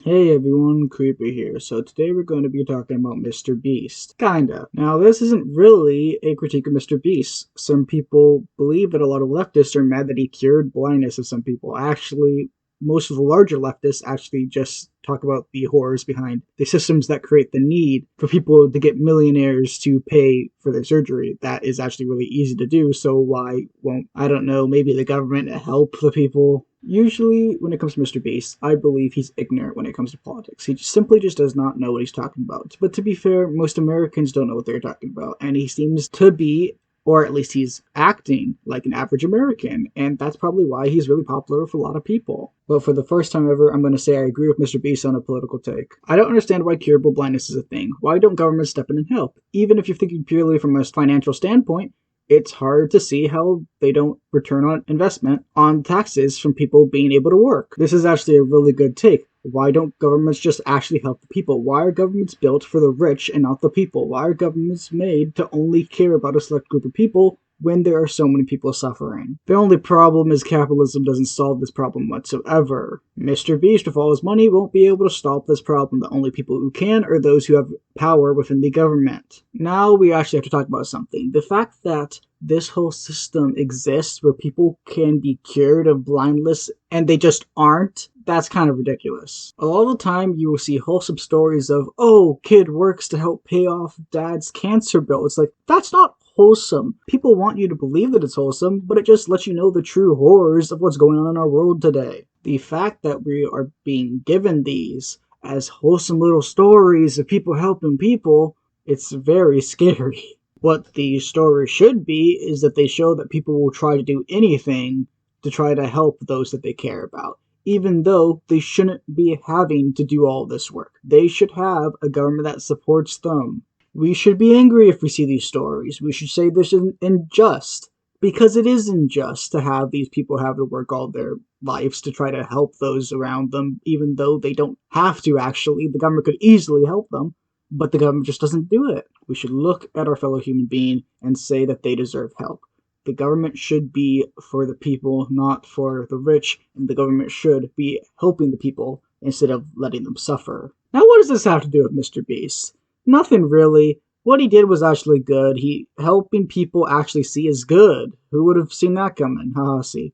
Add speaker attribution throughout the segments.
Speaker 1: Hey everyone, Creeper here. So today we're going to be talking about MrBeast. Kinda. Now this isn't really a critique of MrBeast. Some people believe that a lot of leftists are mad that he cured blindness of some people. Actually, most of the larger leftists actually just talk about the horrors behind the systems that create the need for people to get millionaires to pay for their surgery. That is actually really easy to do, so why won't, I don't know, maybe the government help the people? Usually, when it comes to MrBeast, I believe he's ignorant when it comes to politics. He simply just does not know what he's talking about. But to be fair, most Americans don't know what they're talking about, and he seems to be, or at least he's acting like an average American, and that's probably why he's really popular with a lot of people. But for the first time ever, I'm going to say I agree with MrBeast on a political take. I don't understand why curable blindness is a thing. Why don't governments step in and help? Even if you're thinking purely from a financial standpoint, it's hard to see how they don't return on investment on taxes from people being able to work. This is actually a really good take. Why don't governments just actually help the people? Why are governments built for the rich and not the people? Why are governments made to only care about a select group of people when there are so many people suffering? The only problem is capitalism doesn't solve this problem whatsoever. MrBeast, with all his money, won't be able to stop this problem. The only people who can are those who have power within the government. Now we actually have to talk about something. The fact that this whole system exists where people can be cured of blindness and they just aren't, that's kind of ridiculous. A lot of the time you will see wholesome stories of, oh, kid works to help pay off dad's cancer bill. It's like, that's not wholesome. People want you to believe that it's wholesome, but it just lets you know the true horrors of what's going on in our world today. The fact that we are being given these as wholesome little stories of people helping people, it's very scary. What the story should be is that they show that people will try to do anything to try to help those that they care about, even though they shouldn't be having to do all this work. They should have a government that supports them. We should be angry if we see these stories. We should say this is unjust, because it is unjust to have these people have to work all their lives to try to help those around them, even though they don't have to actually. The government could easily help them, but the government just doesn't do it. We should look at our fellow human being and say that they deserve help. The government should be for the people, not for the rich, and the government should be helping the people instead of letting them suffer. Now, what does this have to do with MrBeast? Nothing really. What he did was actually good. Helping people actually see is good. Who would have seen that coming? Haha, see.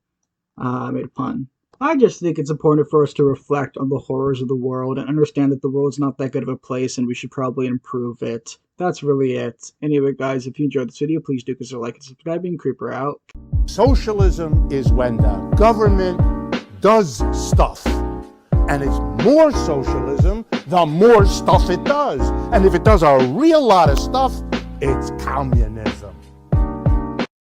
Speaker 1: I made a pun. I just think it's important for us to reflect on the horrors of the world and understand that the world's not that good of a place and we should probably improve it. That's really it. Anyway, guys, if you enjoyed this video, please do consider liking and subscribing. Creeper out.
Speaker 2: Socialism is when the government does stuff. And it's more socialism the more stuff it does. And if it does a real lot of stuff, it's communism.